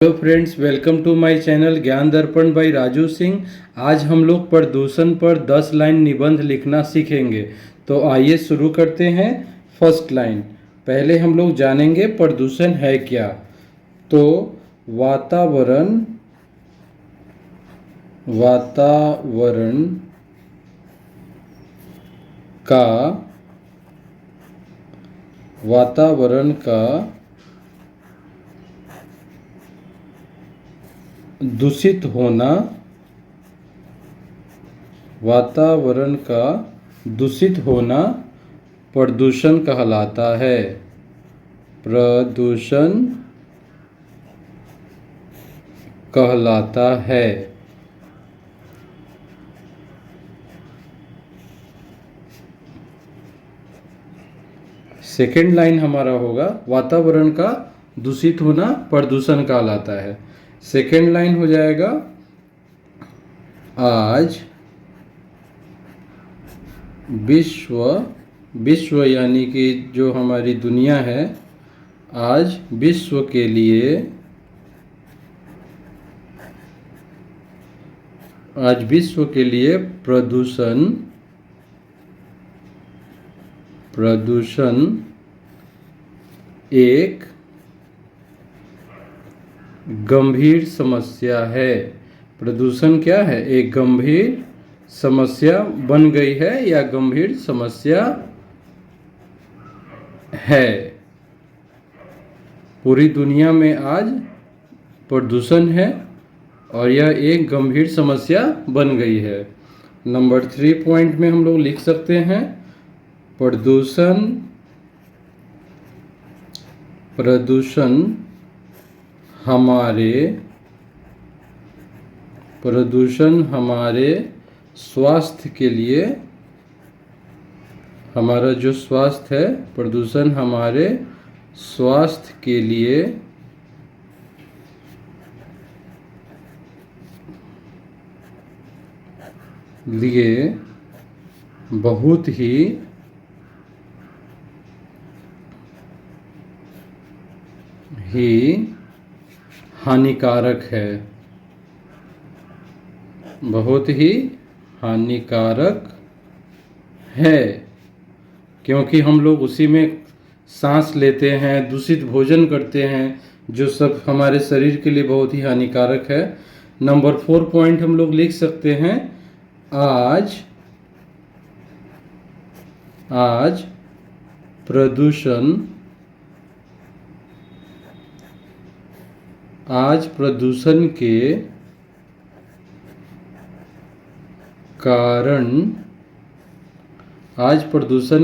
Hello friends, welcome to my channel Gyan Darpan by Raju Singh. आज हम लोग प्रदूषण पर 10 लाइन निबंध लिखना सीखेंगे। तो आइए शुरू करते हैं। फर्स्ट लाइन, पहले हम लोग जानेंगे प्रदूषण है क्या। तो वातावरण वातावरण का वातावरण का दूषित होना वातावरण का दूषित होना प्रदूषण कहलाता है। प्रदूषण कहलाता है। सेकेंड लाइन हमारा होगा वातावरण का दूषित होना प्रदूषण कहलाता है। सेकेंड लाइन हो जाएगा आज विश्व यानी कि जो हमारी दुनिया है, आज विश्व के लिए प्रदूषण एक गंभीर समस्या है। प्रदूषण क्या है? एक गंभीर समस्या बन गई है या गंभीर समस्या है। पूरी दुनिया में आज प्रदूषण है और यह एक गंभीर समस्या बन गई है। नंबर 3 पॉइंट में हम लोग लिख सकते हैं प्रदूषण हमारे स्वास्थ्य के लिए, हमारा जो स्वास्थ्य है, प्रदूषण हमारे स्वास्थ्य के लिए बहुत ही हानिकारक है। बहुत ही हानिकारक है, क्योंकि हम लोग उसी में सांस लेते हैं, दूषित भोजन करते हैं, जो सब हमारे शरीर के लिए बहुत ही हानिकारक है। नंबर 4 पॉइंट हम लोग लिख सकते हैं आज प्रदूषण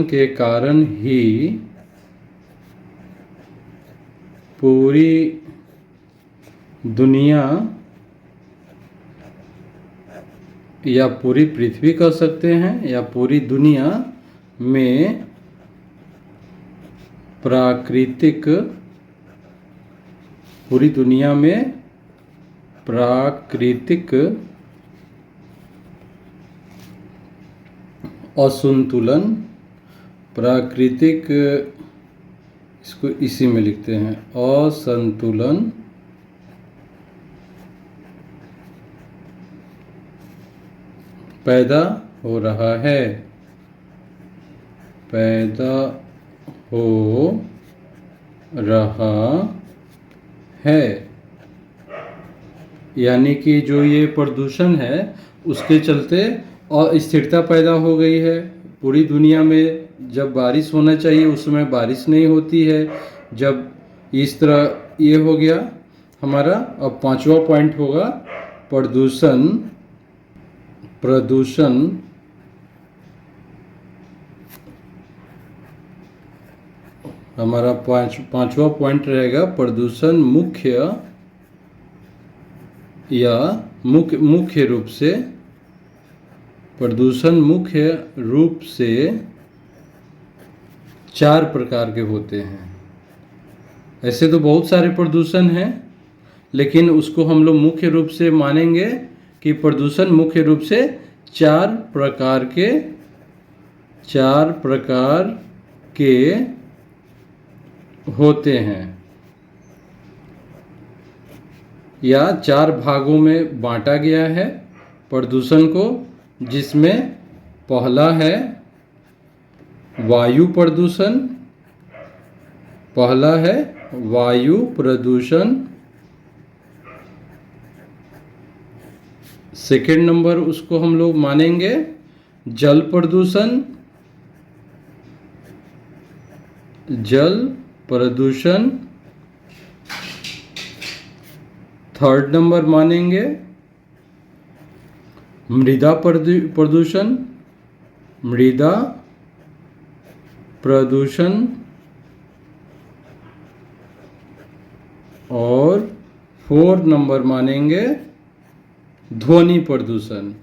के कारण ही पूरी दुनिया या पूरी पृथ्वी कह सकते हैं, या पूरी दुनिया में प्राकृतिक असंतुलन, इसको इसी में लिखते हैं, असंतुलन पैदा हो रहा है। यानी कि जो ये प्रदूषण है उसके चलते अस्थिरता पैदा हो गई है पूरी दुनिया में। जब बारिश होना चाहिए उस समय बारिश नहीं होती है। जब इस तरह ये हो गया हमारा। अब 5वां पॉइंट होगा प्रदूषण हमारा पांचवा पॉइंट रहेगा प्रदूषण मुख्य रूप से 4 प्रकार के होते हैं। ऐसे तो बहुत सारे प्रदूषण हैं, लेकिन उसको हम लोग मुख्य रूप से मानेंगे कि प्रदूषण मुख्य रूप से 4 प्रकार के होते हैं। या 4 भागों में बांटा गया है प्रदूषण को, जिसमें पहला है वायु प्रदूषण। पहला है वायु प्रदूषण। सेकेंड नंबर उसको हम लोग मानेंगे जल प्रदूषण। जल प्रदूषण। थर्ड नंबर मानेंगे मृदा प्रदूषण। मृदा प्रदूषण। और फोर्थ नंबर मानेंगे ध्वनि प्रदूषण।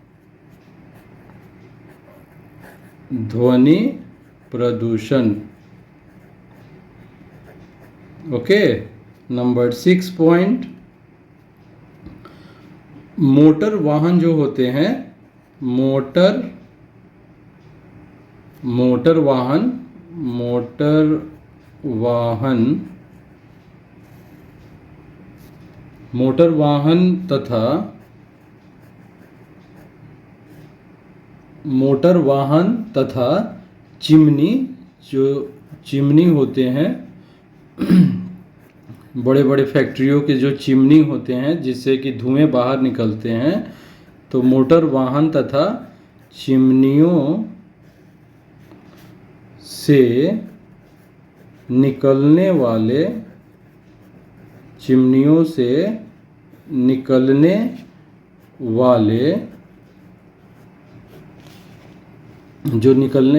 ध्वनि प्रदूषण। ओके। नंबर 6 पॉइंट, मोटर वाहन जो होते हैं, मोटर वाहन तथा चिमनी, जो चिमनी होते हैं बड़े बड़े फैक्ट्रियों के जो चिमनी होते हैं जिससे कि धुएं बाहर निकलते हैं, तो मोटर वाहन तथा चिमनियों से निकलने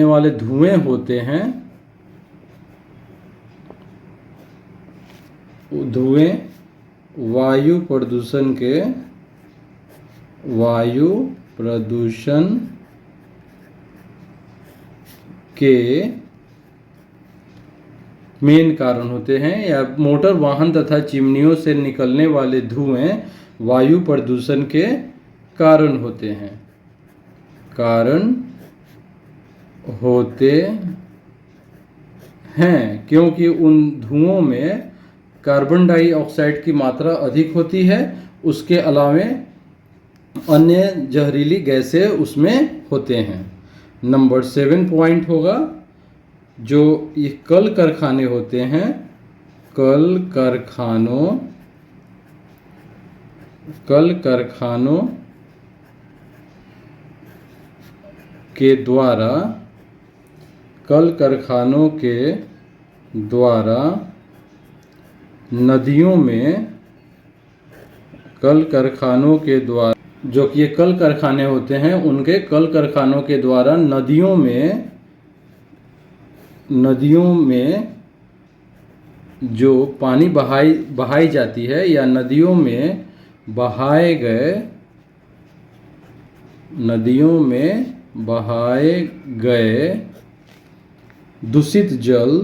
वाले धुएं होते हैं, धुएं वायु प्रदूषण के मेन कारण होते हैं, या मोटर वाहन तथा चिमनियों से निकलने वाले धुएं वायु प्रदूषण के कारण होते हैं। क्योंकि उन धुओं में कार्बन डाइऑक्साइड की मात्रा अधिक होती है, उसके अलावे अन्य जहरीली गैसें उसमें होते हैं। नंबर 7 पॉइंट होगा, जो ये कल कारखाने होते हैं, कल कारखानों के द्वारा नदियों में, जो कि ये कल कारखाने होते हैं, उनके कल कारखानों के द्वारा नदियों में जो पानी बहाई जाती है, या नदियों में बहाए गए दूषित जल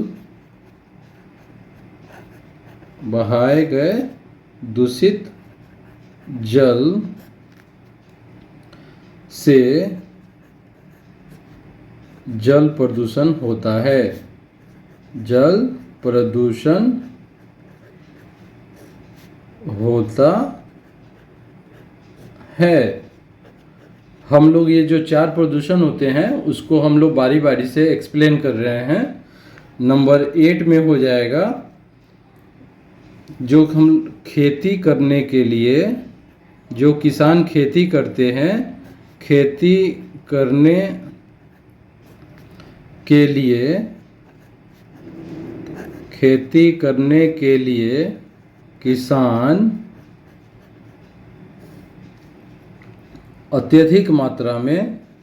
से जल प्रदूषण होता है। जल प्रदूषण होता है। हम लोग ये जो 4 प्रदूषण होते हैं उसको हम लोग बारी बारी से एक्सप्लेन कर रहे हैं। नंबर 8 में हो जाएगा, जो हम खेती करने के लिए, जो किसान खेती करते हैं, खेती करने के लिए किसान अत्यधिक मात्रा में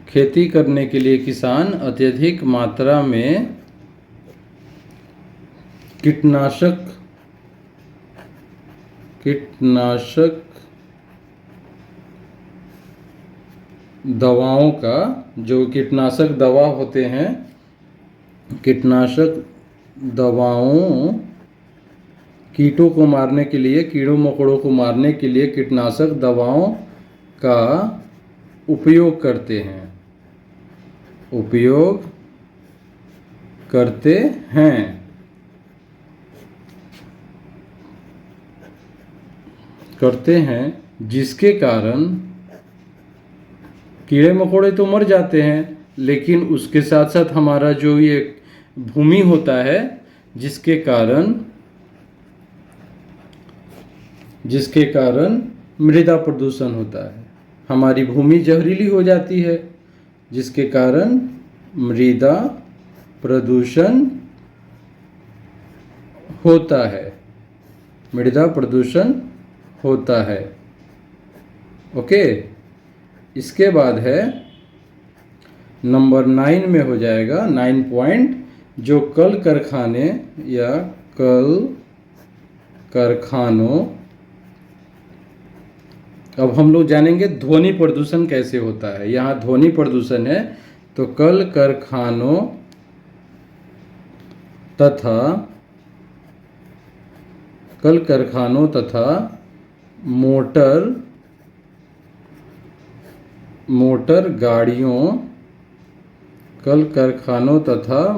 खेती करने के लिए किसान अत्यधिक मात्रा में कीटनाशक दवाओं का, जो कीटनाशक दवा होते हैं, कीटनाशक दवाओं, कीटों को मारने के लिए, कीड़ों मकोड़ों को मारने के लिए कीटनाशक दवाओं का उपयोग करते हैं। उपयोग करते हैं। जिसके कारण कीड़े मकोड़े तो मर जाते हैं, लेकिन उसके साथ साथ हमारा जो ये भूमि होता है, जिसके कारण मृदा प्रदूषण होता है। हमारी भूमि जहरीली हो जाती है, जिसके कारण मृदा प्रदूषण होता है। ओके। इसके बाद है नंबर 9 में हो जाएगा 9 पॉइंट, जो कल कारखाने या कल कारखानों। अब हम लोग जानेंगे ध्वनि प्रदूषण कैसे होता है। यहाँ ध्वनि प्रदूषण है तो कल कारखानों तथा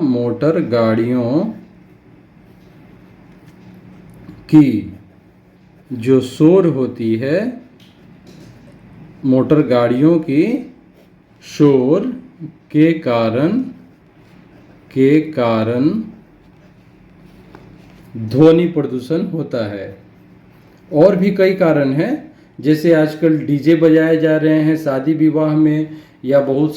मोटर गाड़ियों की जो शोर होती है, मोटर गाड़ियों की शोर के कारण ध्वनि प्रदूषण होता है। और भी कई कारण हैं, जैसे आजकल डीजे बजाए जा रहे हैं शादी विवाह में, या बहुत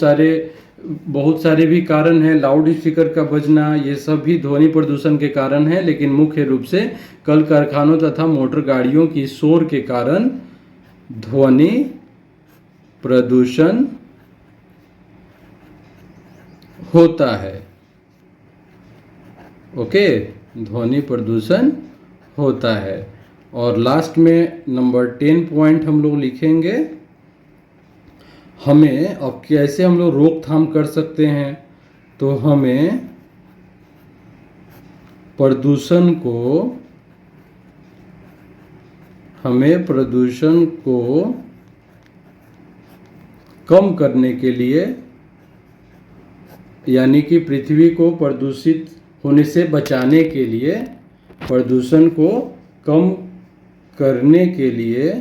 सारे भी कारण हैं, लाउड स्पीकर का बजना, ये सब भी ध्वनि प्रदूषण के कारण हैं। लेकिन मुख्य रूप से कल कारखानों तथा मोटर गाड़ियों की शोर के कारण ध्वनि प्रदूषण होता है। ओके, ध्वनि प्रदूषण होता है। और लास्ट में नंबर 10 पॉइंट हम लोग लिखेंगे। हमें अब कैसे हम लोग रोकथाम कर सकते हैं, तो हमें प्रदूषण को कम करने के लिए, यानी कि पृथ्वी को प्रदूषित होने से बचाने के लिए, प्रदूषण को कम करने के लिए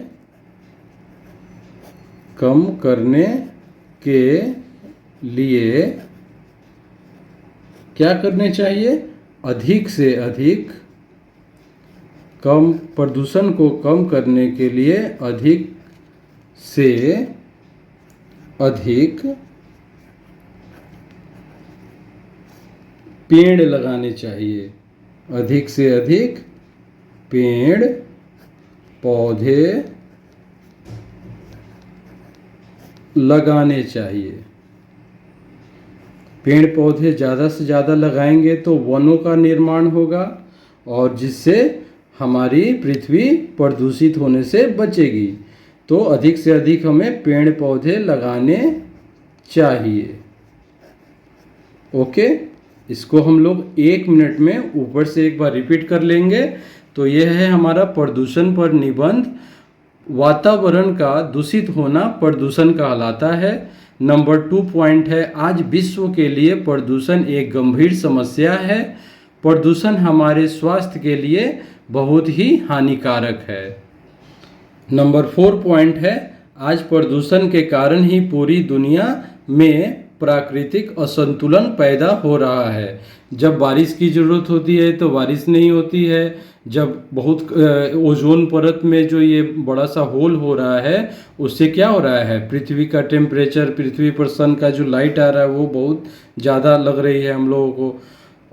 क्या करने चाहिए? अधिक से अधिक प्रदूषण को कम करने के लिए अधिक से अधिक पेड़ लगाने चाहिए। अधिक से अधिक पेड़ पौधे लगाने चाहिए। पेड़ पौधे ज़्यादा से ज़्यादा लगाएंगे तो वनों का निर्माण होगा, और जिससे हमारी पृथ्वी प्रदूषित होने से बचेगी। तो अधिक से अधिक हमें पेड़ पौधे लगाने चाहिए। ओके, इसको हम लोग 1 मिनट में ऊपर से एक बार रिपीट कर लेंगे। तो यह है हमारा प्रदूषण पर निबंध। वातावरण का दूषित होना प्रदूषण कहलाता है। नंबर 2 पॉइंट है, आज विश्व के लिए प्रदूषण एक गंभीर समस्या है। प्रदूषण हमारे स्वास्थ्य के लिए बहुत ही हानिकारक है। नंबर 4 पॉइंट है, आज प्रदूषण के कारण ही पूरी दुनिया में प्राकृतिक असंतुलन पैदा हो रहा है। जब बारिश की ज़रूरत होती है तो बारिश नहीं होती है। जब बहुत ओजोन परत में जो ये बड़ा सा होल हो रहा है, उससे क्या हो रहा है, पृथ्वी का टेम्परेचर, पृथ्वी पर सन का जो लाइट आ रहा है वो बहुत ज़्यादा लग रही है हम लोगों को।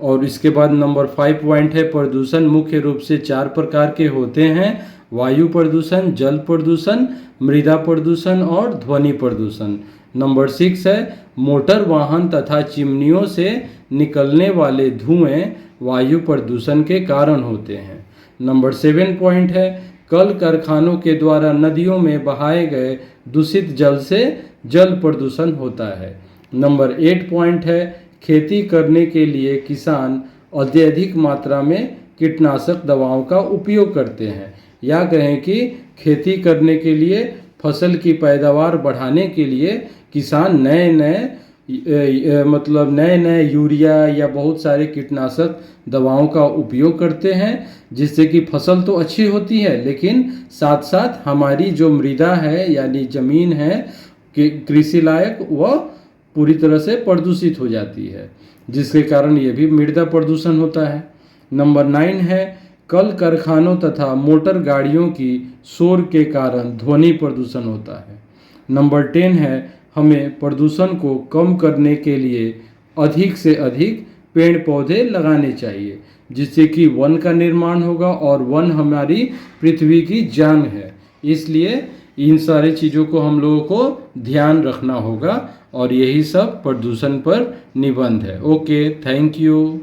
और इसके बाद नंबर 5 पॉइंट है, प्रदूषण मुख्य रूप से 4 प्रकार के होते हैं: वायु प्रदूषण, जल प्रदूषण, मृदा प्रदूषण और ध्वनि प्रदूषण। नंबर 6 है, मोटर वाहन तथा चिमनियों से निकलने वाले धुएं वायु प्रदूषण के कारण होते हैं। नंबर 7 पॉइंट है, कल कारखानों के द्वारा नदियों में बहाए गए दूषित जल से जल प्रदूषण होता है। नंबर 8 पॉइंट है, खेती करने के लिए किसान अत्यधिक मात्रा में कीटनाशक दवाओं का उपयोग करते हैं। या कहें कि खेती करने के लिए, फसल की पैदावार बढ़ाने के लिए किसान नए नए मतलब नए नए यूरिया या बहुत सारे कीटनाशक दवाओं का उपयोग करते हैं, जिससे कि फसल तो अच्छी होती है लेकिन साथ साथ हमारी जो मृदा है यानी ज़मीन है कि कृषि लायक वह पूरी तरह से प्रदूषित हो जाती है, जिसके कारण ये भी मृदा प्रदूषण होता है। नंबर 9 है कल कारखानों तथा मोटर गाड़ियों की शोर के कारण ध्वनि प्रदूषण होता है। नंबर 10 है हमें प्रदूषण को कम करने के लिए अधिक से अधिक पेड़ पौधे लगाने चाहिए, जिससे कि वन का निर्माण होगा और वन हमारी पृथ्वी की जान है। इसलिए इन सारी चीज़ों को हम लोगों को ध्यान रखना होगा और यही सब प्रदूषण पर निबंध है। Okay, thank you.